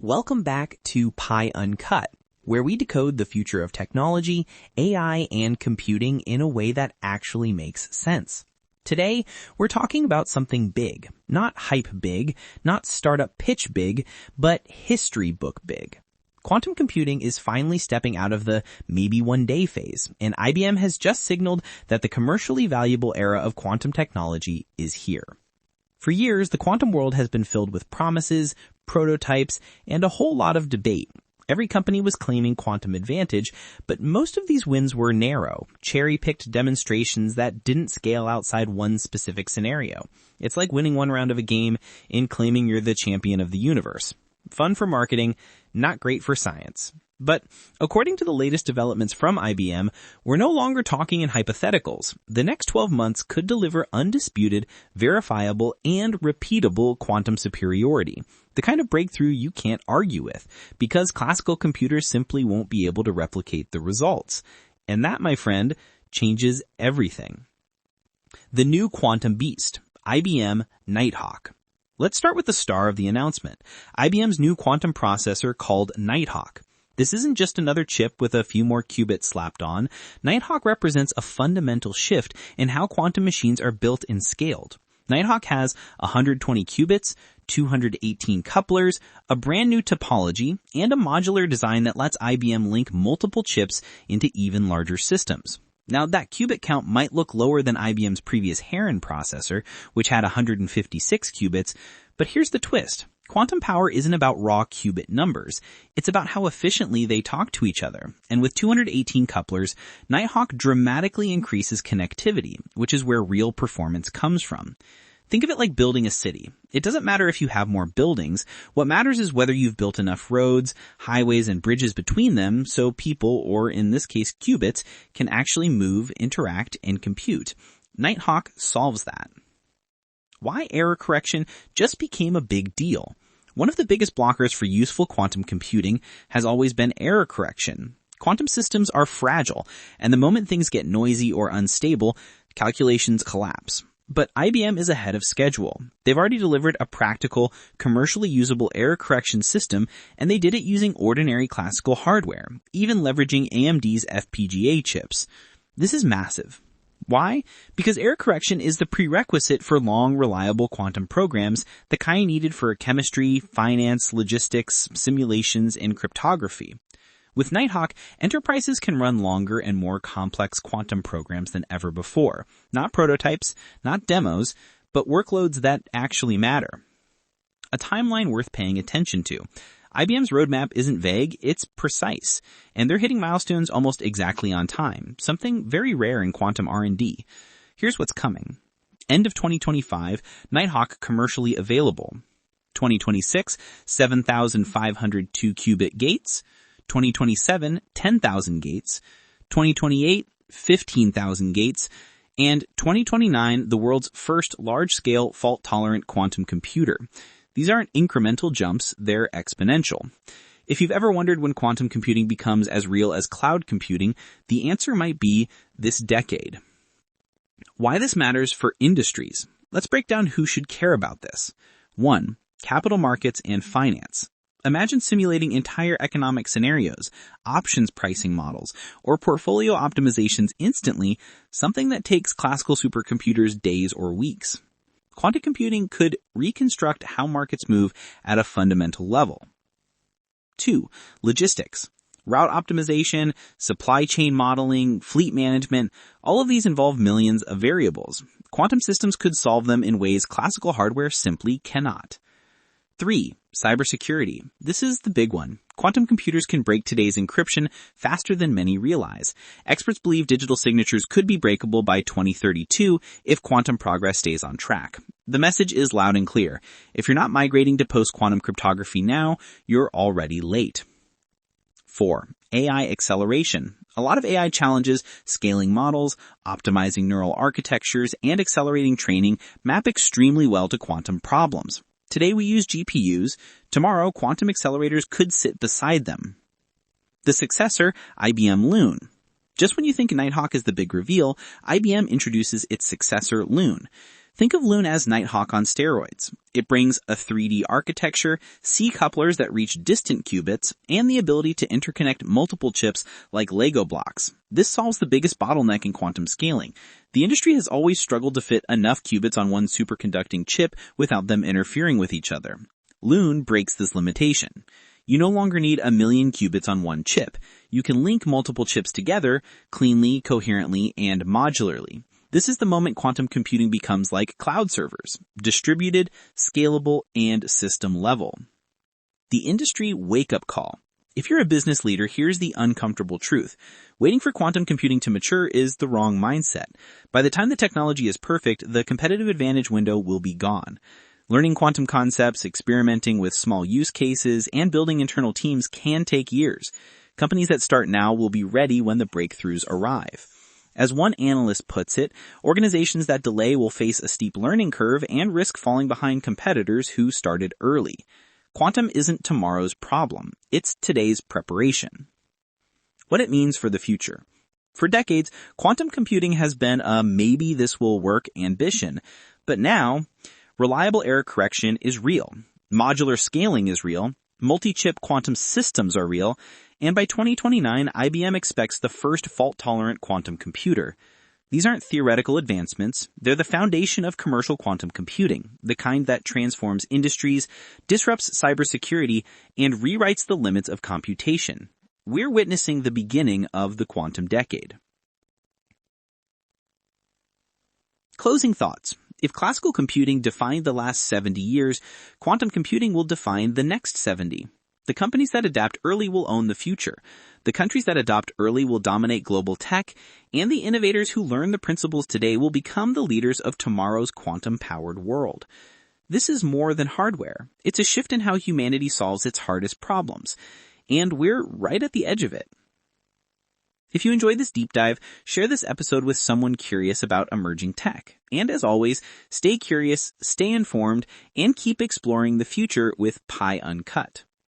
Welcome back to Pi Uncut, where we decode the future of technology, AI, and computing in a way that actually makes sense. Today, we're talking about something big. Not hype big, not startup pitch big, but history book big. Quantum computing is finally stepping out of the maybe one day phase, and IBM has just signaled that the commercially valuable era of quantum technology is here. For years, the quantum world has been filled with promises, prototypes, and a whole lot of debate. Every company was claiming quantum advantage, but most of these wins were narrow, cherry-picked demonstrations that didn't scale outside one specific scenario. It's like winning one round of a game and claiming you're the champion of the universe. Fun for marketing, not great for science. But according to the latest developments from IBM, we're no longer talking in hypotheticals. The next 12 months could deliver undisputed, verifiable, and repeatable quantum superiority. The kind of breakthrough you can't argue with, because classical computers simply won't be able to replicate the results. And that, my friend, changes everything. The new quantum beast, IBM Nighthawk. Let's start with the star of the announcement, IBM's new quantum processor called Nighthawk. This isn't just another chip with a few more qubits slapped on. Nighthawk represents a fundamental shift in how quantum machines are built and scaled. Nighthawk has 120 qubits, 218 couplers, a brand new topology, and a modular design that lets IBM link multiple chips into even larger systems. Now, that qubit count might look lower than IBM's previous Heron processor, which had 156 qubits, but here's the twist. Quantum power isn't about raw qubit numbers. It's about how efficiently they talk to each other. And with 218 couplers, Nighthawk dramatically increases connectivity, which is where real performance comes from. Think of it like building a city. It doesn't matter if you have more buildings. What matters is whether you've built enough roads, highways, and bridges between them so people, or in this case qubits, can actually move, interact, and compute. Nighthawk solves that. Why error correction just became a big deal. One of the biggest blockers for useful quantum computing has always been error correction. Quantum systems are fragile, and the moment things get noisy or unstable, calculations collapse. But IBM is ahead of schedule. They've already delivered a practical, commercially usable error correction system, and they did it using ordinary classical hardware, even leveraging AMD's FPGA chips. This is massive. Why? Because error correction is the prerequisite for long, reliable quantum programs, the kind needed for chemistry, finance, logistics, simulations, and cryptography. With Nighthawk, enterprises can run longer and more complex quantum programs than ever before. Not prototypes, not demos, but workloads that actually matter. A timeline worth paying attention to. IBM's roadmap isn't vague, it's precise, and they're hitting milestones almost exactly on time, something very rare in quantum R&D. Here's what's coming. End of 2025, Nighthawk commercially available. 2026, 7,502 qubit gates. 2027, 10,000 gates. 2028, 15,000 gates. And 2029, the world's first large-scale fault-tolerant quantum computer. These aren't incremental jumps, they're exponential. If you've ever wondered when quantum computing becomes as real as cloud computing, the answer might be this decade. Why this matters for industries. Let's break down who should care about this. 1. Capital markets and finance. Imagine simulating entire economic scenarios, options pricing models, or portfolio optimizations instantly, something that takes classical supercomputers days or weeks. Quantum computing could reconstruct how markets move at a fundamental level. 2. Logistics. Route optimization, supply chain modeling, fleet management, all of these involve millions of variables. Quantum systems could solve them in ways classical hardware simply cannot. 3. Cybersecurity. This is the big one. Quantum computers can break today's encryption faster than many realize. Experts believe digital signatures could be breakable by 2032 if quantum progress stays on track. The message is loud and clear. If you're not migrating to post-quantum cryptography now, you're already late. 4. AI acceleration. A lot of AI challenges, scaling models, optimizing neural architectures, and accelerating training map extremely well to quantum problems. Today we use GPUs. Tomorrow, quantum accelerators could sit beside them. The successor, IBM Loon. Just when you think Nighthawk is the big reveal, IBM introduces its successor, Loon. Think of Loon as Nighthawk on steroids. It brings a 3D architecture, C couplers that reach distant qubits, and the ability to interconnect multiple chips like Lego blocks. This solves the biggest bottleneck in quantum scaling. The industry has always struggled to fit enough qubits on one superconducting chip without them interfering with each other. Loon breaks this limitation. You no longer need 1,000,000 qubits on one chip. You can link multiple chips together cleanly, coherently, and modularly. This is the moment quantum computing becomes like cloud servers, distributed, scalable, and system level. The industry wake-up call. If you're a business leader, here's the uncomfortable truth. Waiting for quantum computing to mature is the wrong mindset. By the time the technology is perfect, the competitive advantage window will be gone. Learning quantum concepts, experimenting with small use cases, and building internal teams can take years. Companies that start now will be ready when the breakthroughs arrive. As one analyst puts it, organizations that delay will face a steep learning curve and risk falling behind competitors who started early. Quantum isn't tomorrow's problem. It's today's preparation. What it means for the future. For decades, quantum computing has been a maybe this will work ambition. But now, reliable error correction is real. Modular scaling is real. Multi-chip quantum systems are real. And by 2029, IBM expects the first fault-tolerant quantum computer. These aren't theoretical advancements. They're the foundation of commercial quantum computing, the kind that transforms industries, disrupts cybersecurity, and rewrites the limits of computation. We're witnessing the beginning of the quantum decade. Closing thoughts. If classical computing defined the last 70 years, quantum computing will define the next 70. The companies that adapt early will own the future. The countries that adopt early will dominate global tech, and the innovators who learn the principles today will become the leaders of tomorrow's quantum-powered world. This is more than hardware. It's a shift in how humanity solves its hardest problems, and we're right at the edge of it. If you enjoyed this deep dive, share this episode with someone curious about emerging tech. And as always, stay curious, stay informed, and keep exploring the future with Pi Uncut.